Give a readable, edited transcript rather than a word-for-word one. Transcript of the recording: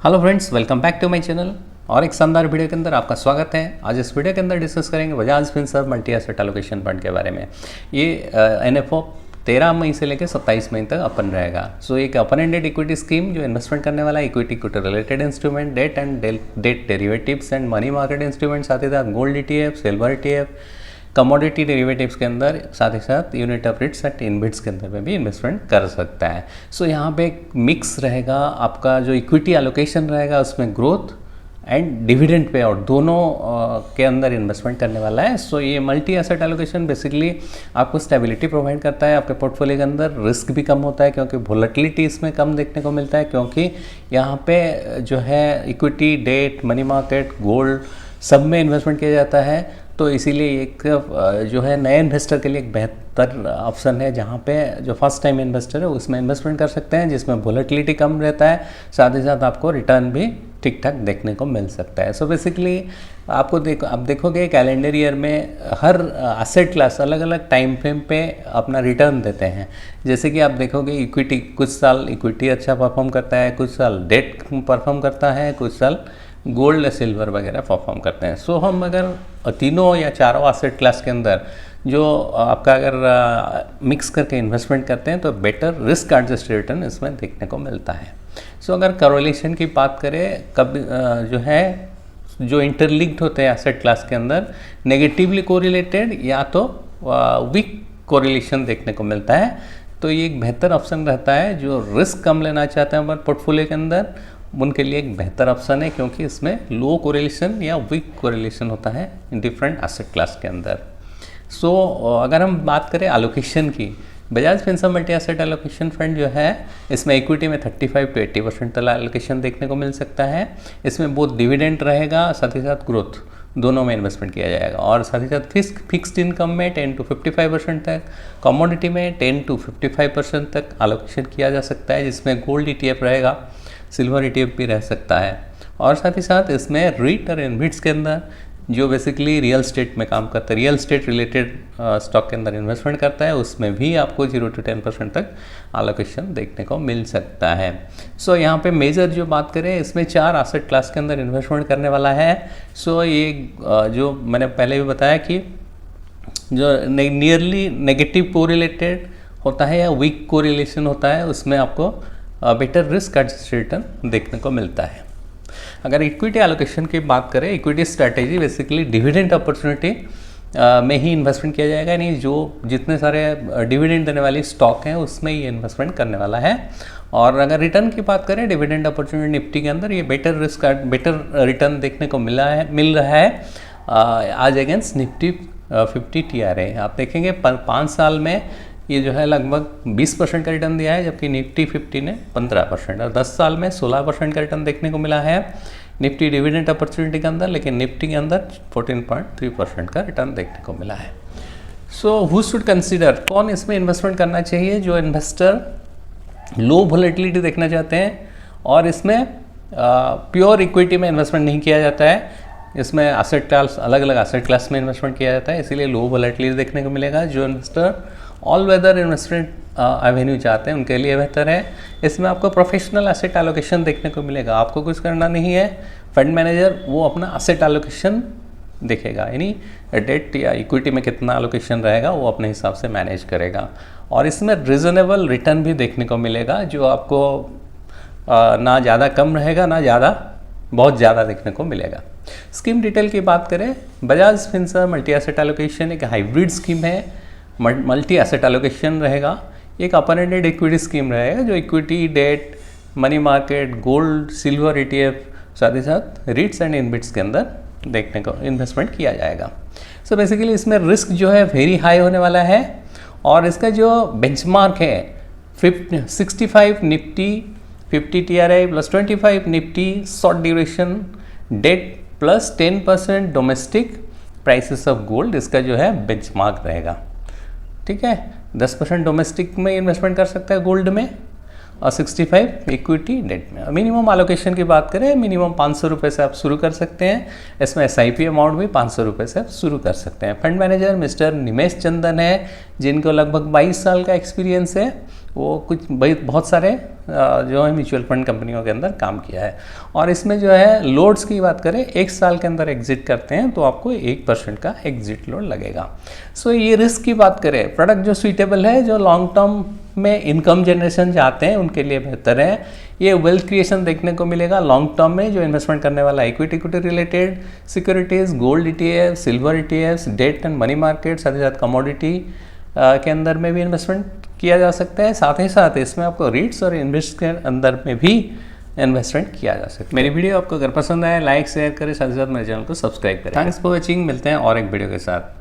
Hello friends, welcome back to my channel. और एक शानदार वीडियो के अंदर आपका स्वागत है। आज इस वीडियो के अंदर डिस्कस करेंगे Bajaj Finserv multi asset allocation fund के बारे में। ये एनएफओ 13 मई से लेकर 27 मई तक ओपन रहेगा। सो एक ओपन एंडेड इक्विटी स्कीम जो इन्वेस्टमेंट करने वाला equity related instrument, debt and debt derivatives and money market instrument, साथ ही साथ gold ETF, silver ETF, commodity derivatives के अंदर, साथ ही साथ unit of REITs and InvITs के अंदर में भी इन्वेस्टमेंट कर सकता है। सो यहाँ पे एक मिक्स रहेगा, आपका जो इक्विटी एलोकेशन रहेगा उसमें growth and dividend pay out दोनों के अंदर इन्वेस्टमेंट करने वाला है। सो ये मल्टी एसेट एलोकेशन बेसिकली आपको स्टेबिलिटी प्रोवाइड करता है। आपके पोर्टफोलियो के अंदर रिस्क भी कम होता है क्योंकि वोलेटिलिटी इसमें कम देखने को मिलता है, क्योंकि यहाँ पे जो है equity, debt, money market, gold सब में इन्वेस्टमेंट किया जाता है। तो इसीलिए एक जो है नए इन्वेस्टर के लिए एक बेहतर ऑप्शन है, जहाँ पे जो फर्स्ट टाइम इन्वेस्टर है उसमें इन्वेस्टमेंट कर सकते हैं, जिसमें वोलेटिलिटी कम रहता है, साथ ही साथ आपको रिटर्न भी ठीक ठाक देखने को मिल सकता है। सो बेसिकली आप देखोगे कैलेंडर ईयर में हर एसेट क्लास अलग अलग टाइम फ्रेम पे अपना रिटर्न देते हैं। जैसे कि आप देखोगे इक्विटी, कुछ साल इक्विटी अच्छा परफॉर्म करता है, कुछ साल डेट परफॉर्म करता है, कुछ साल गोल्ड या सिल्वर वगैरह परफॉर्म करते हैं। सो हम अगर तीनों या चारों एसेट क्लास के अंदर जो आपका अगर मिक्स करके इन्वेस्टमेंट करते हैं तो बेटर रिस्क एडजस्टेड रिटर्न इसमें देखने को मिलता है। सो अगर कोरिलेशन की बात करें, जो है जो इंटरलिंक्ड होते हैं एसेट क्लास के अंदर, नेगेटिवली कोरिलेटेड या तो वीक कोरिलेशन देखने को मिलता है। तो ये एक बेहतर ऑप्शन रहता है। जो रिस्क कम लेना चाहते हैं हमारे पोर्टफोलियो के अंदर, उनके लिए एक बेहतर ऑप्शन है, क्योंकि इसमें लो कोरिलेशन या वीक कोरिलेशन होता है डिफरेंट एसेट क्लास के अंदर। सो अगर हम बात करें एलोकेशन की, Bajaj Finserv multi asset allocation fund जो है, इसमें इक्विटी में 35 to 80% तक एलोकेशन देखने को मिल सकता है। इसमें बहुत डिविडेंड रहेगा, साथ ही साथ ग्रोथ दोनों में इन्वेस्टमेंट किया जाएगा। और साथ ही साथ फिक्स्ड इनकम में 10 to 55% तक, कमोडिटी में 10 to 55% तक एलोकेशन किया जा सकता है, जिसमें गोल्ड ETF रहेगा, सिल्वर ETF भी रह सकता है। और साथ ही साथ इसमें रीट और इनबिट्स के अंदर जो बेसिकली रियल स्टेट में काम करता है, रियल स्टेट रिलेटेड स्टॉक के अंदर इन्वेस्टमेंट करता है, उसमें भी आपको 0 to 10% तक एलोकेशन देखने को मिल सकता है। सो यहाँ पे मेजर जो बात करें, इसमें 4 एसेट क्लास के अंदर इन्वेस्टमेंट करने वाला है। सो ये जो मैंने पहले भी बताया कि जो नियरली नेगेटिव कोरिलेटेड होता है या वीक कोरिलेशन होता है, उसमें आपको बेटर रिस्क एडजस्टेड रिटर्न देखने को मिलता है। अगर इक्विटी एलोकेशन की बात करें, equity strategy basically dividend opportunity में ही इन्वेस्टमेंट किया जाएगा, यानी जो जितने सारे डिविडेंड देने वाली स्टॉक हैं उसमें ये इन्वेस्टमेंट करने वाला है। और अगर रिटर्न की बात करें, डिविडेंड अपॉर्चुनिटी निफ्टी के अंदर ये बेटर रिटर्न देखने को मिल रहा है आज अगेंस्ट निफ्टी 50 TRA। आप देखेंगे 5 साल में ये जो है लगभग 20% का रिटर्न दिया है, जबकि निफ्टी 50 ने 15%, और 10 साल में 16% का रिटर्न देखने को मिला है निफ्टी डिविडेंड अपॉर्चुनिटी के अंदर, लेकिन निफ्टी के अंदर 14.3% का रिटर्न देखने को मिला है। सो हु शुड कंसीडर, कौन इसमें इन्वेस्टमेंट करना चाहिए? जो इन्वेस्टर लो वोलेटिलिटी देखना चाहते हैं और इसमें प्योर इक्विटी में इन्वेस्टमेंट नहीं किया जाता है, इसमें एसेट क्लास अलग अलग एसेट क्लास में इन्वेस्टमेंट किया जाता है, इसीलिए लो वोलेटिलिटी देखने को मिलेगा। जो investor all weather investment avenue चाहते हैं उनके लिए बेहतर है। इसमें आपको प्रोफेशनल एसेट एलोकेशन देखने को मिलेगा, आपको कुछ करना नहीं है। फंड मैनेजर वो अपना एसेट एलोकेशन देखेगा, यानी डेट या इक्विटी में कितना एलोकेशन रहेगा वो अपने हिसाब से मैनेज करेगा। और इसमें रिजनेबल रिटर्न भी देखने को मिलेगा, जो आपको ना ज़्यादा कम रहेगा, ना ज़्यादा बहुत ज़्यादा देखने को मिलेगा। स्कीम डिटेल की बात करें, Bajaj Finserv multi asset allocation एक हाइब्रिड स्कीम है। मल्टी एसेट एलोकेशन रहेगा, एक ओपन एंडेड इक्विटी स्कीम रहेगा, जो equity, debt, money market, gold, silver ETF, साथ ही साथ रिट्स एंड इनबिट्स के अंदर देखने को इन्वेस्टमेंट किया जाएगा। सो बेसिकली इसमें रिस्क जो है वेरी हाई होने वाला है, और इसका जो बेंचमार्क है 65 Nifty 50 TRA plus 25 Nifty short duration debt plus 10% domestic prices of gold, इसका जो है बेंचमार्क रहेगा। ठीक है, 10% डोमेस्टिक में इन्वेस्टमेंट कर सकता है गोल्ड में, और 65 इक्विटी डेट में। मिनिमम एलोकेशन की बात करें, मिनिमम 500 रुपये से आप शुरू कर सकते हैं। इसमें SIP अमाउंट भी 500 रुपये से आप शुरू कर सकते हैं। फंड मैनेजर मिस्टर निमेश चंदन है, जिनको लगभग 22 साल का एक्सपीरियंस है, वो कुछ बहुत सारे जो है म्यूचुअल फंड कंपनियों के अंदर काम किया है। और इसमें जो है लोड्स की बात करें, 1 साल के अंदर एग्जिट करते हैं तो आपको 1% का एग्जिट लोड लगेगा। सो ये रिस्क की बात करें, प्रोडक्ट जो सूटेबल है, जो लॉन्ग टर्म में इनकम जनरेशन चाहते हैं उनके लिए बेहतर है। ये वेल्थ क्रिएशन देखने को मिलेगा लॉन्ग टर्म में, जो इन्वेस्टमेंट करने वाला equity related securities, gold ETF, silver ETFs, debt and money market, साथ ही साथ कमोडिटी के अंदर में भी इन्वेस्टमेंट किया जा सकता है। साथ ही साथ इसमें आपको रीट्स और इन्वेस्ट के अंदर में भी इन्वेस्टमेंट किया जा सकता है। मेरी वीडियो आपको अगर पसंद आए, लाइक शेयर करें, साथ ही साथ मेरे चैनल को सब्सक्राइब करें। Thanks for watching. मिलते हैं और एक वीडियो के साथ।